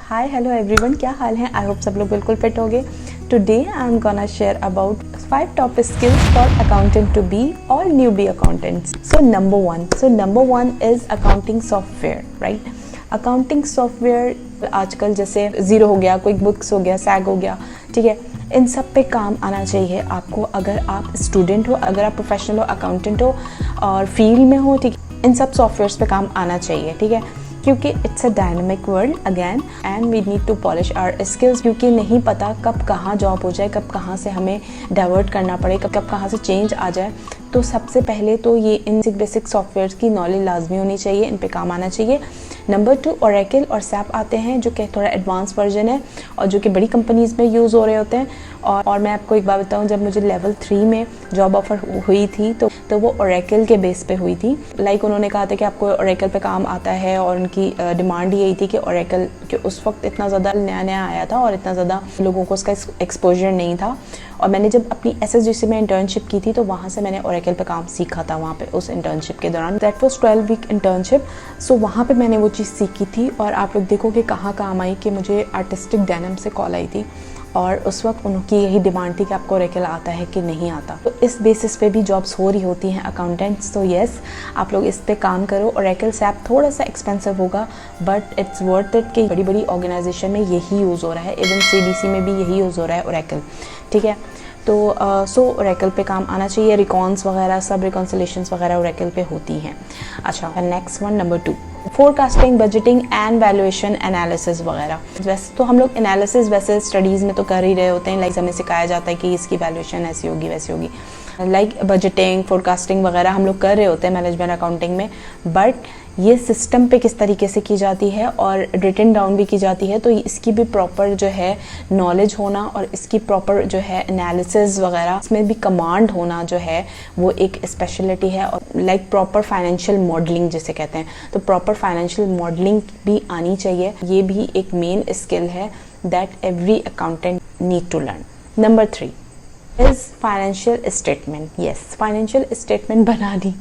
Hi hello everyone, क्या हाल है? I hope सब लोग बिल्कुल फिट होंगे। Today I am gonna share about 5 top skills for accountant to be और newbie accountants. So number one is accounting software, right? Accounting software आजकल जैसे zero हो गया, क्विक बुक्स हो गया, सैग हो गया, ठीक है, इन सब पे काम आना चाहिए आपको। अगर आप स्टूडेंट हो, अगर आप प्रोफेशनल हो, अकाउंटेंट हो और फील्ड में हो, ठीक है, इन सब सॉफ्टवेयर्स पे काम आना चाहिए, ठीक है, क्योंकि it's a dynamic world again and we need to polish our skills, क्योंकि नहीं पता कब कहाँ जॉब हो जाए, कब कहाँ से हमें डाइवर्ट करना पड़े, कब कहाँ से चेंज आ जाए। तो सबसे पहले तो ये इन बेसिक सॉफ्टवेयर्स की नॉलेज लाजमी होनी चाहिए, इन पे काम आना चाहिए। नंबर 2 ओरेकल और सैप आते हैं जो कि थोड़ा एडवांस वर्जन है और जो कि बड़ी कंपनीज़ में यूज़ हो रहे होते हैं। और मैं आपको एक बात बताऊं, जब मुझे लेवल 3 में जॉब ऑफ़र हुई थी तो वो ओरेकल के बेस पे हुई थी। लाइक उन्होंने कहा था कि आपको ओरेकल पे काम आता है और उनकी डिमांड यही थी कि ओरेकल के उस वक्त इतना ज़्यादा नया आया था और इतना ज़्यादा लोगों को उसका एक्सपोजर नहीं था। और मैंने जब अपनी SSGC में इंटर्नशिप की थी तो वहाँ से मैंने ओरेकल पे काम सीखा था वहाँ पे उस इंटर्नशिप के दौरान। That was 12 week internship. So वहाँ पे मैंने वो चीज़ सीखी थी और आप लोग देखो कि कहाँ काम आई कि मुझे आर्टिस्टिक डेनिम से कॉल आई थी और उस वक्त उनकी यही डिमांड थी कि आपको ओरेकल आता है कि नहीं आता। तो इस बेसिस पे भी जॉब्स हो रही होती हैं अकाउंटेंट्स। तो येस, आप लोग इस पे काम करो। ओरेकल सैप थोड़ा सा एक्सपेंसिव होगा बट इट्स वर्थ इट कि बड़ी बड़ी ऑर्गेनाइजेशन में यही यूज़ हो रहा है, इवन CDC में भी यही यूज़ हो रहा है ओरेकल, ठीक है। तो सो ओरेकल पे काम आना चाहिए। रिकॉन्स वगैरह सब रिकॉन्सिलेशंस वगैरह ओरेकल पे होती हैं। अच्छा, next one number 2 forecasting, budgeting and valuation analysis वगैरह। वैसे तो हम लोग एनालिसिस वैसे स्टडीज़ में तो कर ही रहे होते हैं, लाइक हमें सिखाया जाता है कि इसकी वैल्यूएशन ऐसी होगी वैसी होगी, लाइक बजटिंग फोरकास्टिंग वगैरह हम लोग कर रहे होते हैं मैनेजमेंट अकाउंटिंग में। बट ये सिस्टम पे किस तरीके से की जाती है और रिटन डाउन भी की जाती है, तो इसकी भी प्रॉपर जो है नॉलेज होना और इसकी प्रॉपर जो है एनालिसिस वगैरह, इसमें भी कमांड होना जो है वो एक स्पेशलिटी है। और लाइक प्रॉपर फाइनेंशियल मॉडलिंग जिसे कहते हैं, तो प्रॉपर फाइनेंशियल मॉडलिंग भी आनी चाहिए। ये भी एक मेन स्किल है that every accountant need to learn. Number 3 is financial statement. Yes, financial statement बनानी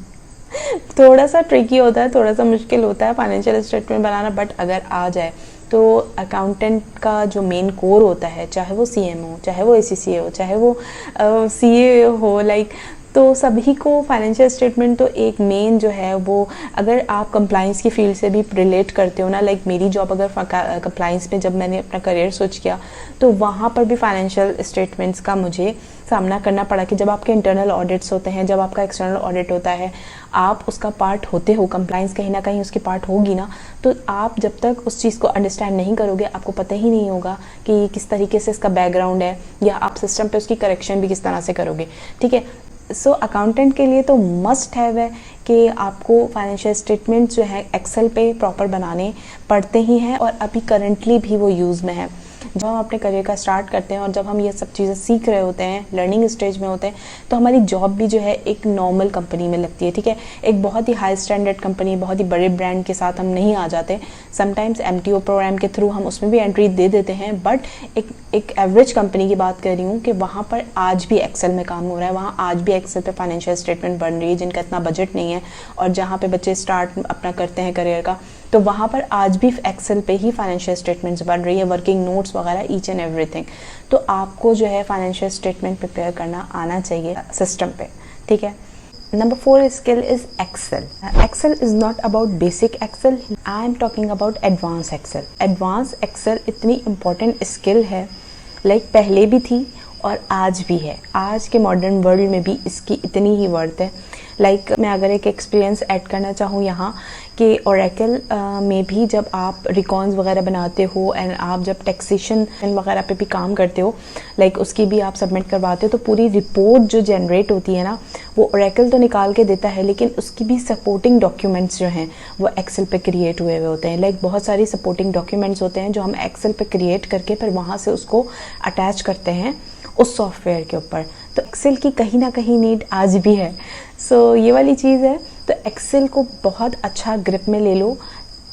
थोड़ा सा ट्रिकी होता है, थोड़ा सा मुश्किल होता है फाइनेंशियल स्टेटमेंट बनाना, बट अगर आ जाए तो अकाउंटेंट का जो मेन कोर होता है, चाहे वो CM हो, चाहे वो ACCA हो, चाहे वो CA हो, लाइक तो सभी को फाइनेंशियल स्टेटमेंट तो एक मेन जो है वो, अगर आप कंप्लाइंस की फील्ड से भी रिलेट करते हो ना, लाइक मेरी जॉब अगर कंप्लाइंस में जब मैंने अपना करियर स्विच किया तो वहाँ पर भी फाइनेंशियल स्टेटमेंट्स का मुझे सामना करना पड़ा कि जब आपके इंटरनल ऑडिट्स होते हैं, जब आपका एक्सटर्नल ऑडिट होता है, आप उसका पार्ट होते हो, कंप्लाइंस कहीं ना कहीं उसकी पार्ट होगी ना, तो आप जब तक उस चीज़ को अंडरस्टैंड नहीं करोगे आपको पता ही नहीं होगा कि किस तरीके से इसका बैकग्राउंड है या आप सिस्टम पे उसकी करेक्शन भी किस तरह से करोगे, ठीक है। सो अकाउंटेंट के लिए तो मस्ट हैव है कि आपको फाइनेंशियल स्टेटमेंट जो है एक्सेल पे प्रॉपर बनाने पड़ते ही हैं और अभी करंटली भी वो यूज़ में है। जब हम अपने करियर का स्टार्ट करते हैं और जब हम ये सब चीज़ें सीख रहे होते हैं, लर्निंग स्टेज में होते हैं, तो हमारी जॉब भी जो है एक नॉर्मल कंपनी में लगती है, ठीक है। एक बहुत ही हाई स्टैंडर्ड कंपनी, बहुत ही बड़े ब्रांड के साथ हम नहीं आ जाते। समटाइम्स MTO प्रोग्राम के थ्रू हम उसमें भी एंट्री दे देते हैं, बट एक एवरेज कंपनी की बात कर रही हूँ कि वहाँ पर आज भी एक्सेल में काम हो रहा है, वहाँ आज भी एक्सेल पे फाइनेंशियल स्टेटमेंट बन रही है, जिनका इतना बजट नहीं है और जहाँ पे बच्चे स्टार्ट अपना करते हैं करियर का, तो वहाँ पर आज भी एक्सेल पे ही फाइनेंशियल स्टेटमेंट्स बन रही है, वर्किंग नोट्स वगैरह, ईच एंड एवरीथिंग। तो आपको जो है फाइनेंशियल स्टेटमेंट प्रिपेयर करना आना चाहिए सिस्टम पे, ठीक है। Number 4 skill is Excel. Excel is not about basic Excel. I am talking about advanced Excel. Advanced Excel इतनी important skill है, लाइक पहले भी थी और आज भी है। आज के मॉडर्न वर्ल्ड में भी इसकी इतनी ही वर्थ है। लाइक मैं अगर एक एक्सपीरियंस ऐड करना चाहूँ यहाँ कि ओरेकल में भी जब आप रिकॉन्स वगैरह बनाते हो एंड आप जब टैक्सेशन वगैरह पे भी काम करते हो, लाइक उसकी भी आप सबमिट करवाते हो, तो पूरी रिपोर्ट जो जनरेट होती है ना, वो ओरेकल तो निकाल के देता है, लेकिन उसकी भी सपोर्टिंग डॉक्यूमेंट्स जो हैं वो एक्सेल पे क्रिएट हुए हुए होते हैं। लाइक बहुत सारी सपोर्टिंग डॉक्यूमेंट्स होते हैं जो हम एक्सेल पे क्रिएट करके फिर वहाँ से उसको अटैच करते हैं उस सॉफ्टवेयर के ऊपर। तो एक्सेल की कहीं ना कहीं नीड आज भी है। सो ये वाली चीज़ है। तो एक्सेल को बहुत अच्छा ग्रिप में ले लो,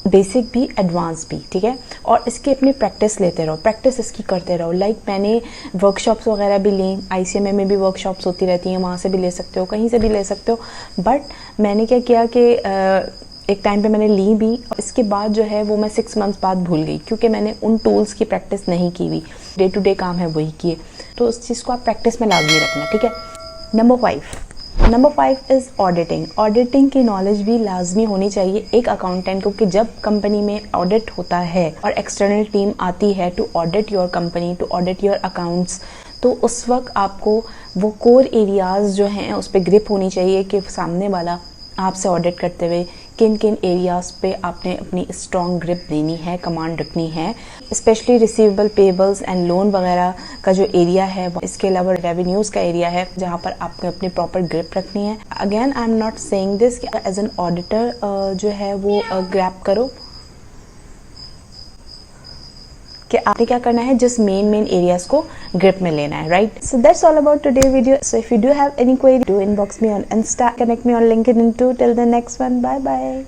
बेसिक भी एडवांस भी, ठीक है। और इसकी अपनी प्रैक्टिस लेते रहो, प्रैक्टिस इसकी करते रहो। लाइक मैंने वर्कशॉप्स वगैरह भी ली, ICMA में भी वर्कशॉप्स होती रहती हैं, वहाँ से भी ले सकते हो, कहीं से भी ले सकते हो। बट मैंने क्या किया कि एक टाइम पे मैंने ली भी, इसके बाद जो है वो मैं 6 मंथ्स बाद भूल गई क्योंकि मैंने उन टूल्स की प्रैक्टिस नहीं की हुई। डे टू डे काम है वही किए, तो उस चीज़ को आप प्रैक्टिस में लाजमी रखना, ठीक है। Number 5 is auditing. ऑडिटिंग की नॉलेज भी लाजमी होनी चाहिए एक अकाउंटेंट को, कि जब कंपनी में ऑडिट होता है और एक्सटर्नल टीम आती है to audit your company, to audit your accounts, तो उस वक्त आपको वो कोर एरियाज़ जो हैं उस पर ग्रिप होनी चाहिए कि सामने वाला आपसे ऑडिट करते हुए किन किन एरियाज़ पे आपने अपनी स्ट्रॉन्ग ग्रिप देनी है, कमांड रखनी है। Specially receivable, payables and loan वगैरह का जो एरिया है, इसके अलावा रेवेन्यूज़ का एरिया है जहाँ पर आपको अपनी प्रॉपर ग्रिप रखनी है। Again I am not saying this कि एज एन ऑडिटर जो है वो ग्रैप करो कि आपने क्या करना है, जिस मेन एरियाज को ग्रिप में लेना है, right. So that's all about today video. So if you do have any query, do inbox me on Insta, connect me on LinkedIn too. Till the next one, bye bye.